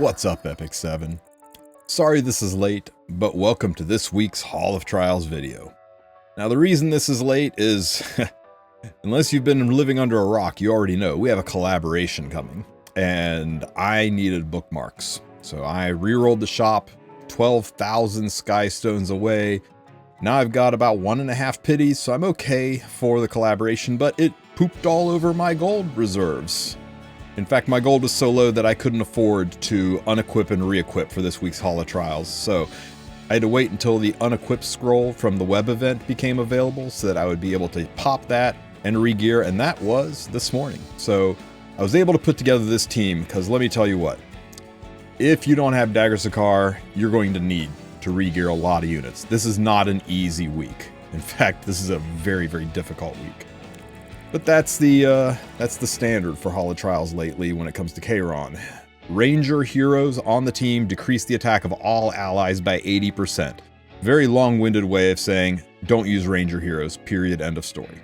What's up, Epic 7? Sorry this is late, but welcome to this week's Hall of Trials video. Now the reason this is late is, unless you've been living under a rock, you already know we have a collaboration coming, and I needed bookmarks. So I re-rolled the shop 12,000 sky stones away. Now I've got about 1.5 pities, so I'm okay for the collaboration, but it pooped all over my gold reserves. In fact, my gold was so low that I couldn't afford to unequip and re-equip for this week's Hall of Trials, so I had to wait until the unequip scroll from the web event became available so that I would be able to pop that and re-gear, and that was this morning. So I was able to put together this team, because let me tell you what, if you don't have Dagger Sicar, you're going to need to re-gear a lot of units. This is not an easy week. In fact, this is a very, very difficult week. But that's the standard for Hall of Trials lately when it comes to KAYRON. Ranger heroes on the team decrease the attack of all allies by 80%. Very long-winded way of saying, don't use Ranger heroes, period, end of story.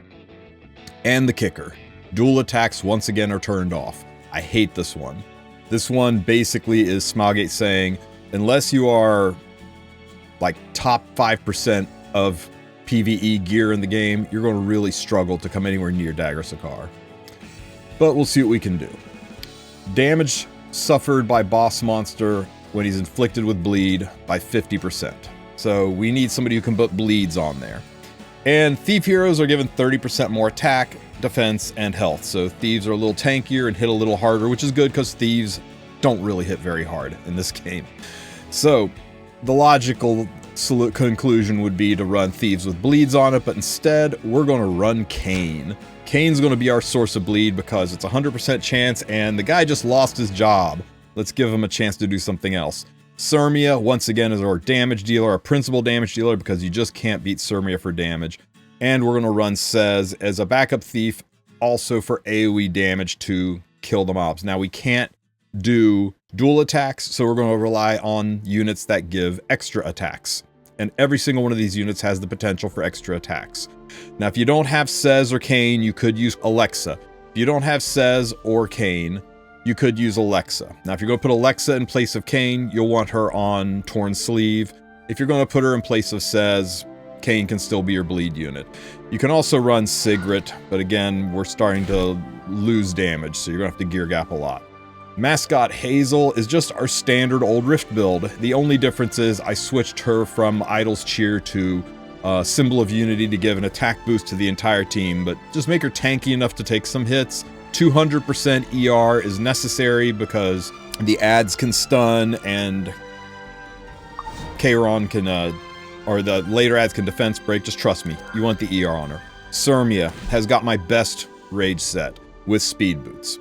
And the kicker. Dual attacks once again are turned off. I hate this one. This one basically is Smilegate saying, unless you are like top 5% of PvE gear in the game, you're going to really struggle to come anywhere near Dagger Sicar. But we'll see what we can do. Damage suffered by boss monster when he's inflicted with bleed by 50%. So we need somebody who can put bleeds on there. And thief heroes are given 30% more attack, defense, and health. So thieves are a little tankier and hit a little harder, which is good because thieves don't really hit very hard in this game. So the logical conclusion would be to run thieves with bleeds on it, but instead we're going to run Kane. Kane's going to be our source of bleed because it's a 100% chance and the guy just lost his job. Let's give him a chance to do something else. Sirmia, once again, is our damage dealer, our principal damage dealer, because you just can't beat Sirmia for damage. And we're going to run Sez as a backup thief, also for AoE damage to kill the mobs. Now we can't do dual attacks, so we're going to rely on units that give extra attacks. And every single one of these units has the potential for extra attacks. Now, if you don't have Sez or Kane, you could use Alexa. If you don't have Sez or Kane, you could use Alexa. Now, if you're going to put Alexa in place of Kane, you'll want her on Torn Sleeve. If you're going to put her in place of Sez, Kane can still be your bleed unit. You can also run Sigrid, but again, we're starting to lose damage, so you're going to have to gear gap a lot. Mascot Hazel is just our standard Old Rift build. The only difference is I switched her from Idol's Cheer to Symbol of Unity to give an attack boost to the entire team, but just make her tanky enough to take some hits. 200% ER is necessary because the ads can stun and KAYRON can, or the later ads can defense break. Just trust me, you want the ER on her. Sirmia has got my best rage set with speed boots.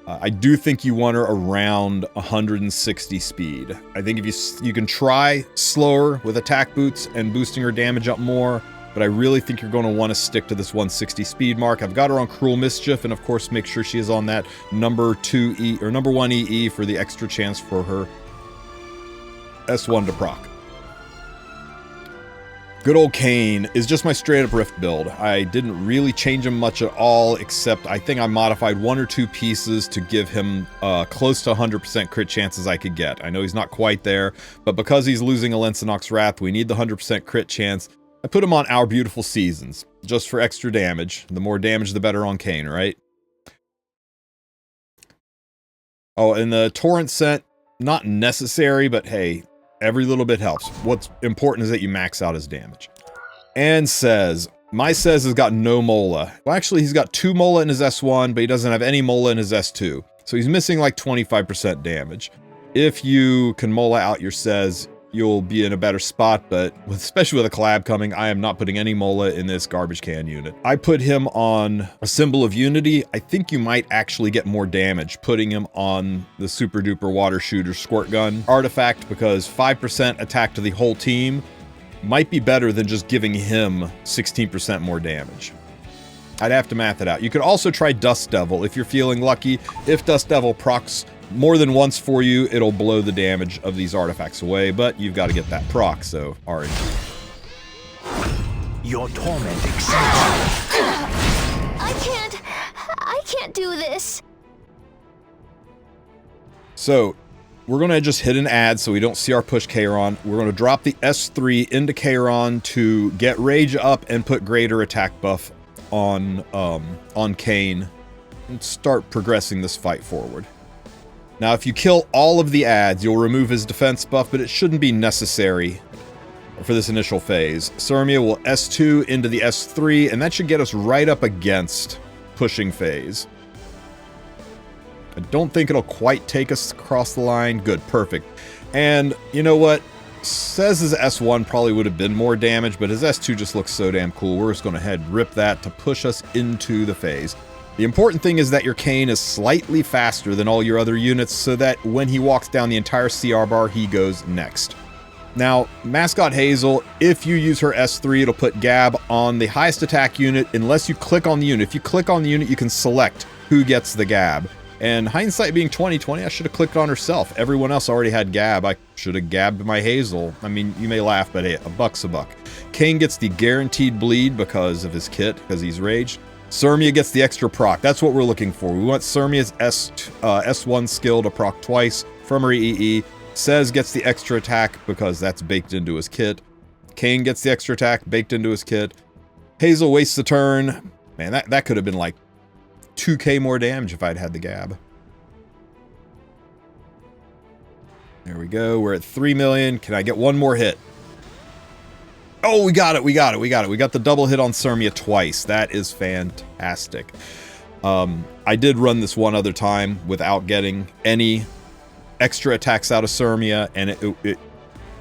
I do think you want her around 160 speed. I think if you can try slower with attack boots and boosting her damage up more, but I really think you're going to want to stick to this 160 speed mark. I've got her on Cruel Mischief, and of course make sure she is on that number 2 or number 1 EE for the extra chance for her S1 to proc. Good old Kane is just my straight up Rift build. I didn't really change him much at all, except I think I modified 1 or 2 pieces to give him close to 100% crit chances I could get. I know he's not quite there, but because he's losing Alen'Sanoch's Wrath, we need the 100% crit chance. I put him on Our Beautiful Seasons, just for extra damage. The more damage, the better on Kane, right? Oh, and the Torrent Scent, not necessary, but hey, every little bit helps. What's important is that you max out his damage. And Sez. My Sez has got no Mola. Well, actually, he's got 2 Mola in his S1, but he doesn't have any Mola in his S2. So he's missing like 25% damage. If you can Mola out your Sez, you'll be in a better spot, but especially with a collab coming, I am not putting any Mola in this garbage can unit. I put him on a Symbol of Unity. I think you might actually get more damage putting him on the super duper water shooter squirt gun artifact, because 5% attack to the whole team might be better than just giving him 16% more damage. I'd have to math it out. You could also try Dust Devil if you're feeling lucky. If Dust Devil procs more than once for you, it'll blow the damage of these artifacts away, but you've got to get that proc, so RNG. Your torment excites me. I can't do this. So, we're going to just hit an ad so we don't see our push KAYRON. We're going to drop the S3 into KAYRON to get rage up and put greater attack buff on Kayn and start progressing this fight forward. Now, if you kill all of the ads, you'll remove his defense buff, but it shouldn't be necessary for this initial phase. Sirmia will S2 into the S3, and that should get us right up against pushing phase. I don't think it'll quite take us across the line. Good, perfect. And you know what? Says his S1 probably would have been more damage, but his S2 just looks so damn cool. We're just going to head rip that to push us into the phase. The important thing is that your Kayn is slightly faster than all your other units, so that when he walks down the entire CR bar, he goes next. Now, Mascot Hazel, if you use her S3, it'll put Gab on the highest attack unit unless you click on the unit. If you click on the unit, you can select who gets the Gab. And hindsight being 20/20, I should have clicked on herself. Everyone else already had Gab. I should have gabbed my Hazel. I mean, you may laugh, but hey, a buck's a buck. Kayn gets the guaranteed bleed because of his kit, because he's raged. Sirmia gets the extra proc. That's what we're looking for. We want Sirmia's S1 skill to proc twice from her EE. Says gets the extra attack because that's baked into his kit. Kayn gets the extra attack baked into his kit. Hazel wastes a turn. Man, that could have been like 2k more damage if I'd had the Gab. There we go. We're at 3 million. Can I get one more hit? Oh, we got it. We got the double hit on Sirmia twice. That is fantastic. I did run this one other time without getting any extra attacks out of Sirmia, and it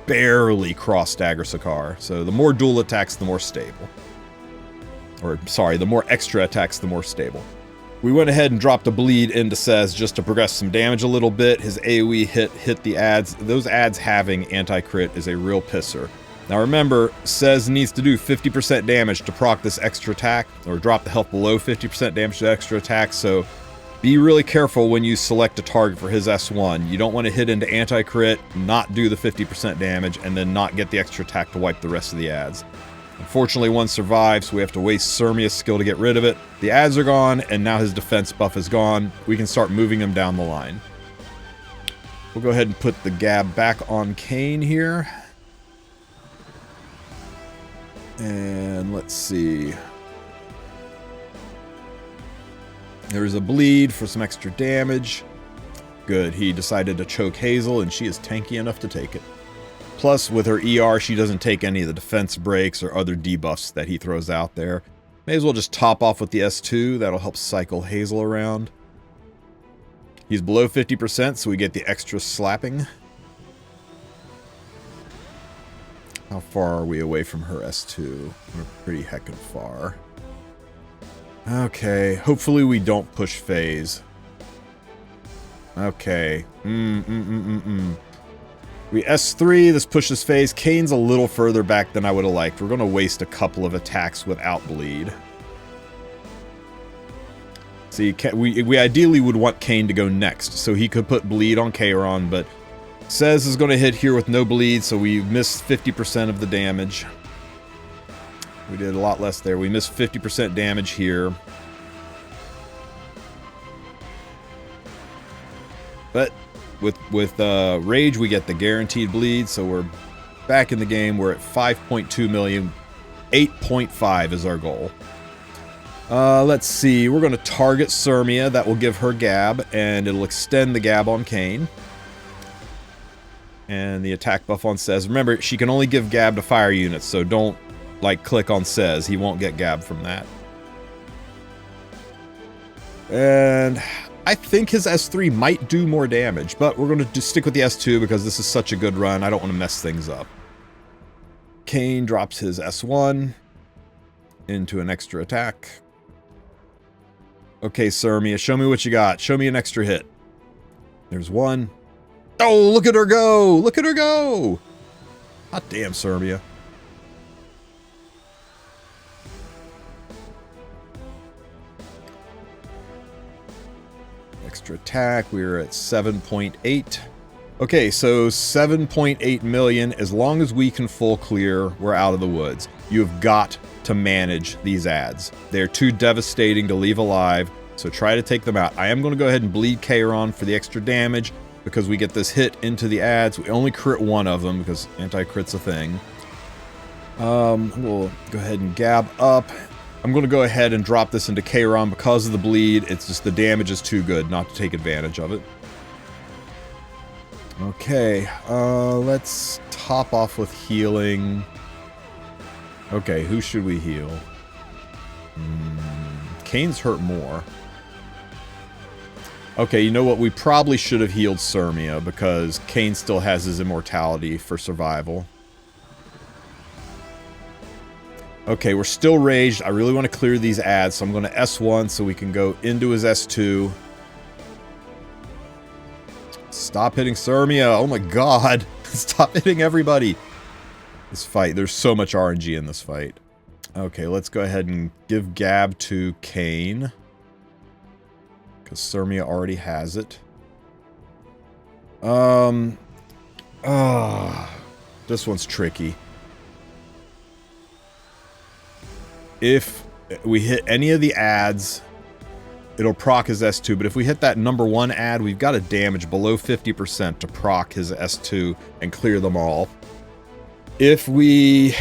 barely crossed Dagger Sicar. So the more dual attacks, the more stable. Or, sorry, the more extra attacks, the more stable. We went ahead and dropped a bleed into Sez just to progress some damage a little bit. His AoE hit the ads. Those ads having anti-crit is a real pisser. Now remember, Sez needs to do 50% damage to proc this extra attack, or drop the health below 50% damage to extra attack, so be really careful when you select a target for his S1. You don't want to hit into anti-crit, not do the 50% damage, and then not get the extra attack to wipe the rest of the ads. Unfortunately, one survives, so we have to waste Sirmia's skill to get rid of it. The ads are gone, and now his defense buff is gone. We can start moving him down the line. We'll go ahead and put the Gab back on Kayn here. And let's see. There's a bleed for some extra damage. Good, he decided to choke Hazel, and she is tanky enough to take it. Plus, with her ER, she doesn't take any of the defense breaks or other debuffs that he throws out there. May as well just top off with the S2. That'll help cycle Hazel around. He's below 50%, so we get the extra slapping. How far are we away from her S2? We're pretty heckin' far. Okay, hopefully we don't push phase. Okay. We S3, this pushes phase. Kayn's a little further back than I would have liked. We're going to waste a couple of attacks without bleed. See, we ideally would want Kayn to go next, so he could put bleed on KAYRON, but Sez is going to hit here with no bleed, so we missed 50% of the damage. We did a lot less there. We missed 50% damage here. But with Rage, we get the guaranteed bleed, so we're back in the game. We're at 5.2 million. 8.5 is our goal. Let's see. We're going to target Sirmia. That will give her Gab, and it'll extend the Gab on Kayn. And the attack buff on Sez. Remember, she can only give Gab to fire units, so don't, like, click on Sez. He won't get Gab from that. And I think his S3 might do more damage, but we're going to stick with the S2 because this is such a good run. I don't want to mess things up. Kayn drops his S1 into an extra attack. Okay, Sirmia, show me what you got. Show me an extra hit. There's one. Oh, look at her go! Look at her go! Hot damn, Sirmia. Extra attack, we're at 7.8. Okay, so 7.8 million. As long as we can full clear, we're out of the woods. You've got to manage these ads. They're too devastating to leave alive, so try to take them out. I am going to go ahead and bleed KAYRON for the extra damage. because we get this hit into the ads. We only crit one of them because anti-crit's a thing. We'll go ahead and gab up. I'm going to go ahead and drop this into KAYRON because of the bleed. It's just the damage is too good not to take advantage of it. Okay, let's top off with healing. Okay, who should we heal? Kane's hurt more. Okay, you know what? We probably should have healed Sirmia because Kane still has his immortality for survival. Okay, we're still raged. I really want to clear these ads, so I'm going to S1 so we can go into his S2. Stop hitting Sirmia. Oh my god. Stop hitting everybody. This fight, there's so much RNG in this fight. Okay, let's go ahead and give Gab to Kane. Because Sirmia already has it. This one's tricky. If we hit any of the ads, it'll proc his S2, but if we hit that number 1 ad, we've got to damage below 50% to proc his S2 and clear them all. If we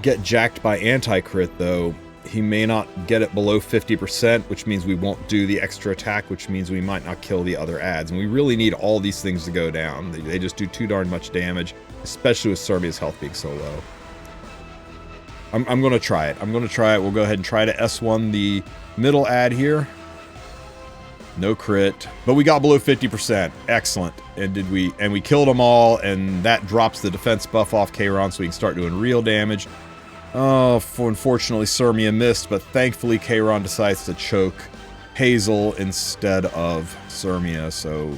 get jacked by anti-crit, though, he may not get it below 50%, which means we won't do the extra attack, which means we might not kill the other ads. And we really need all these things to go down. They just do too darn much damage, especially with Sirmia's health being so low. I'm going to try it. I'm going to try it. We'll go ahead and try to S1 the middle ad here. No crit, but we got below 50%. Excellent. And we killed them all, and that drops the defense buff off KAYRON so we can start doing real damage. Oh, unfortunately Sirmia missed, but thankfully KAYRON decides to choke Hazel instead of Sirmia. So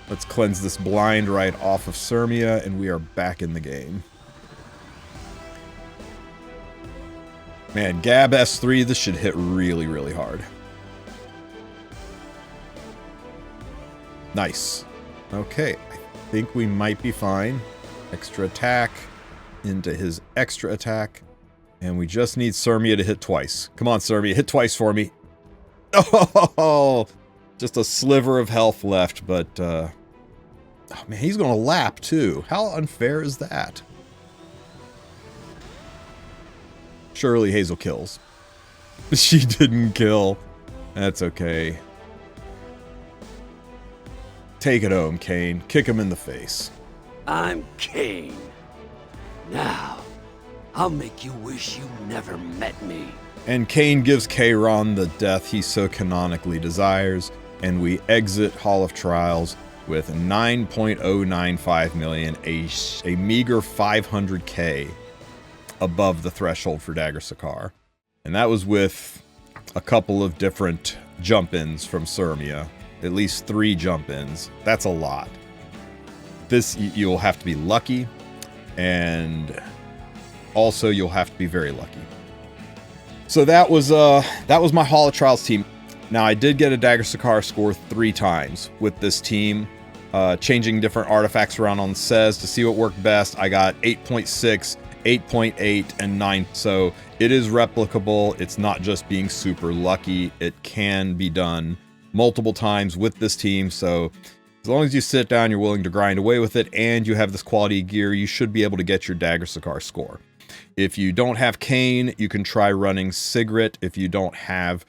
let's cleanse this blind right off of Sirmia, and we are back in the game. Man, Gab S3, this should hit really, really hard. Nice. Okay, I think we might be fine. Extra attack into his extra attack. And we just need Sirmia to hit twice. Come on, Sirmia, hit twice for me. Oh, just a sliver of health left, but... oh man, he's going to lap, too. How unfair is that? Surely Hazel kills. She didn't kill. That's okay. Take it home, Kane. Kick him in the face. I'm Kane. Now, I'll make you wish you never met me. And Kane gives KAYRON the death he so canonically desires, and we exit Hall of Trials with 9.095 million, a meager 500k above the threshold for Dagger Sicar. And that was with a couple of different jump-ins from Sirmia. At least 3 jump-ins. That's a lot. This, you'll have to be lucky, and also you'll have to be very lucky. So that was my Hall of Trials team. Now, I did get a Dagger Sicar score 3 times with this team, changing different artifacts around on SSS to see what worked best. I got 8.6, 8.8, and 9. So it is replicable. It's not just being super lucky. It can be done multiple times with this team. So as long as you sit down, you're willing to grind away with it, and you have this quality gear, you should be able to get your Dagger Sicar score. If you don't have Kane, you can try running Sigrid. If you don't have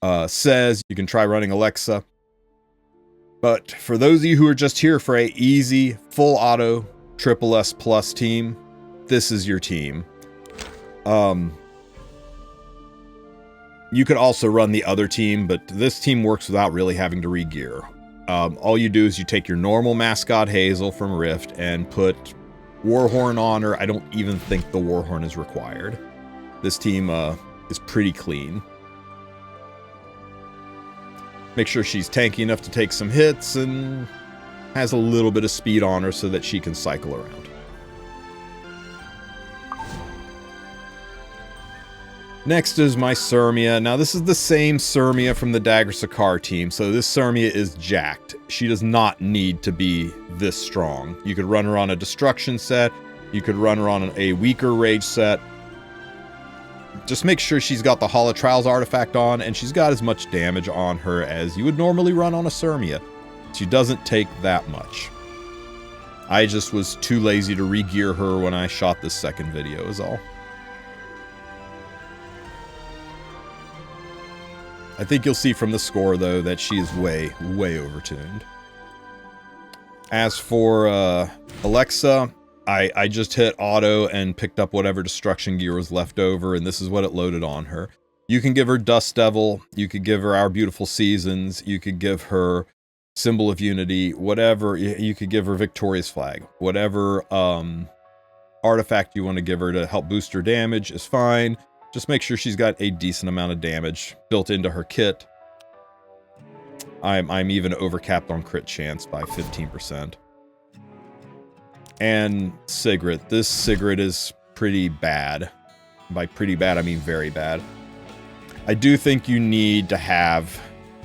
SSS, you can try running Alexa. But for those of you who are just here for a easy, full auto, SSS plus team, this is your team. You could also run the other team, but this team works without really having to re-gear. All you do is you take your normal mascot Hazel from Rift and put Warhorn on her. I don't even think the Warhorn is required. This team is pretty clean. Make sure she's tanky enough to take some hits and has a little bit of speed on her so that she can cycle around. Next is my Sirmia. Now this is the same Sirmia from the Dagger Sicar team, so this Sirmia is jacked. She does not need to be this strong. You could run her on a destruction set, you could run her on a weaker rage set. Just make sure she's got the Hall of Trials artifact on, and she's got as much damage on her as you would normally run on a Sirmia. She doesn't take that much. I just was too lazy to re-gear her when I shot this second video is all. I think you'll see from the score, though, that she is way, way overtuned. As for Alexa, I just hit auto and picked up whatever destruction gear was left over, and this is what it loaded on her. You can give her Dust Devil, you could give her Our Beautiful Seasons, you could give her Symbol of Unity, whatever, you could give her Victorious Flag. Whatever artifact you want to give her to help boost her damage is fine. Just make sure she's got a decent amount of damage built into her kit. I'm even overcapped on crit chance by 15%. And Sigrid. This Sigrid is pretty bad. By pretty bad, I mean very bad. I do think you need to have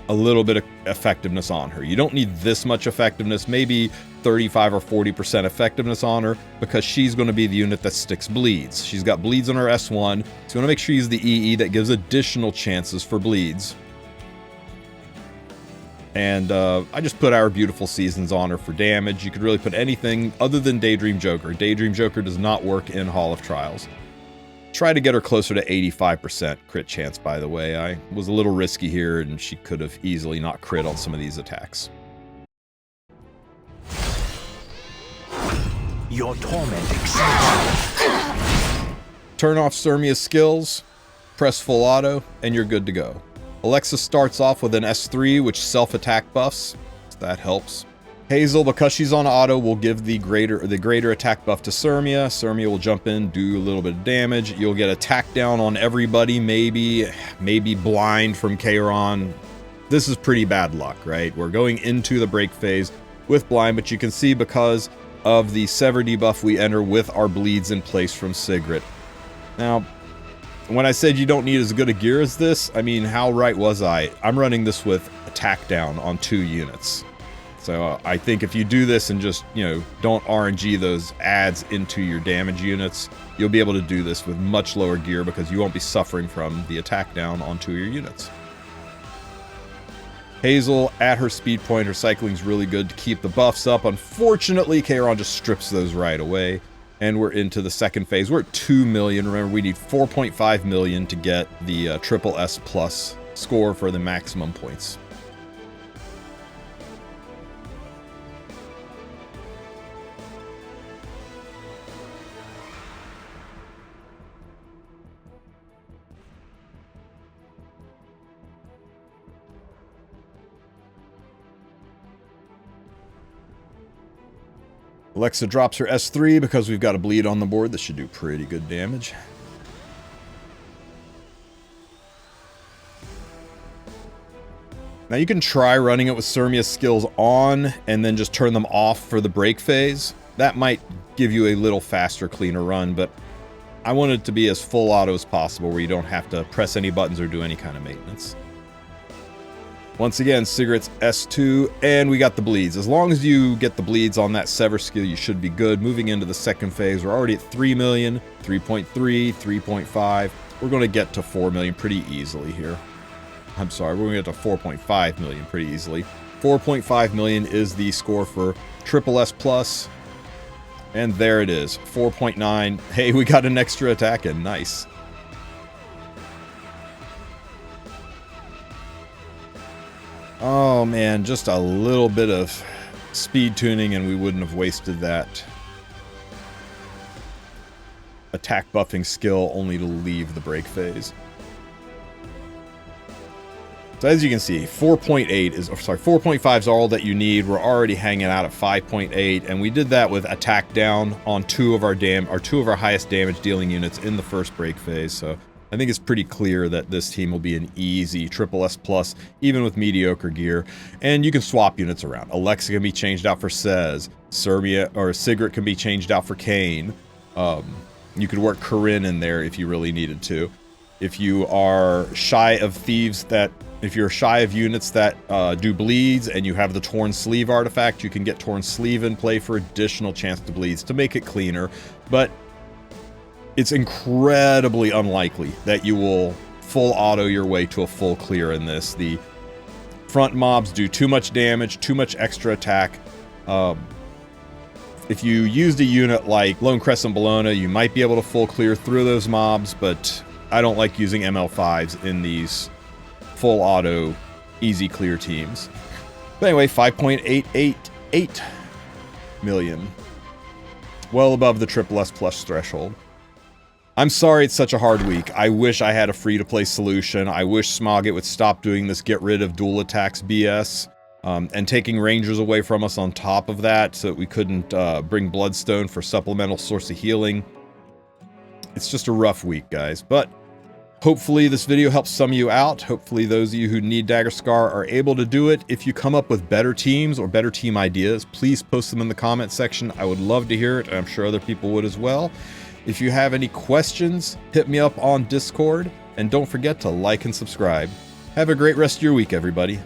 a little bit of effectiveness on her. You don't need this much effectiveness, maybe 35 or 40% effectiveness on her, because she's going to be the unit that sticks bleeds. She's got bleeds on her S1, so you want to make sure you use the EE that gives additional chances for bleeds. And I just put Our Beautiful Seasons on her for damage. You could really put anything other than Daydream Joker. Daydream Joker does not work in Hall of Trials. Try to get her closer to 85% crit chance, by the way. I was a little risky here, and she could have easily not crit on some of these attacks. Your torment exceeds. Turn off Sirmia's skills, press full auto, and you're good to go. Alexa starts off with an S3, which self-attack buffs, so that helps. Hazel, because she's on auto, will give the greater attack buff to Sirmia. Sirmia will jump in, do a little bit of damage. You'll get attack down on everybody, maybe blind from KAYRON. This is pretty bad luck, right? We're going into the break phase with blind, but you can see because of the Sever debuff, we enter with our bleeds in place from Sigrid. Now, when I said you don't need as good a gear as this, I mean, how right was I? I'm running this with attack down on 2 units. So I think if you do this and just, don't RNG those adds into your damage units, you'll be able to do this with much lower gear because you won't be suffering from the attack down on 2 of your units. Hazel, at her speed point, her cycling's really good to keep the buffs up. Unfortunately, KAYRON just strips those right away. And we're into the second phase. We're at 2 million. Remember, we need 4.5 million to get the triple S plus score for the maximum points. Alexa drops her S3 because we've got a bleed on the board. This should do pretty good damage. Now you can try running it with Sirmia's skills on and then just turn them off for the break phase. That might give you a little faster, cleaner run, but I want it to be as full auto as possible where you don't have to press any buttons or do any kind of maintenance. Once again, Sigrid's S2, and we got the bleeds. As long as you get the bleeds on that Sever skill, you should be good. Moving into the second phase, we're already at 3 million, 3.3, 3.5. We're going to get to 4 million pretty easily here. I'm sorry, we're going to get to 4.5 million pretty easily. 4.5 million is the score for triple S plus. And there it is, 4.9. Hey, we got an extra attack in, nice. Oh man, just a little bit of speed tuning and we wouldn't have wasted that attack buffing skill only to leave the break phase. So as you can see, 4.5 is all that you need. We're already hanging out at 5.8, and we did that with attack down on 2 of our highest damage dealing units in the first break phase. So I think it's pretty clear that this team will be an easy triple S plus, even with mediocre gear. And you can swap units around. Alexa can be changed out for Sez. Sirmia or Sigrid can be changed out for Kane. You could work Corinne in there if you really needed to. If you are shy of if you're shy of units that do bleeds and you have the Torn Sleeve artifact, you can get Torn Sleeve in play for additional chance to bleeds to make it cleaner. But it's incredibly unlikely that you will full auto your way to a full clear in this. The front mobs do too much damage, too much extra attack. If you used a unit like Lone Crescent Bologna, you might be able to full clear through those mobs, but I don't like using ML5s in these full auto, easy clear teams. But anyway, 5.888 million. Well above the SSS threshold. I'm sorry it's such a hard week. I wish I had a free-to-play solution. I wish Smoggit would stop doing this get rid of dual attacks BS. And taking Rangers away from us on top of that so that we couldn't bring Bloodstone for supplemental source of healing. It's just a rough week, guys. But hopefully this video helps some of you out. Hopefully those of you who need Dagger Sicar are able to do it. If you come up with better teams or better team ideas, please post them in the comment section. I would love to hear it, and I'm sure other people would as well. If you have any questions, hit me up on Discord. And don't forget to like and subscribe. Have a great rest of your week, everybody.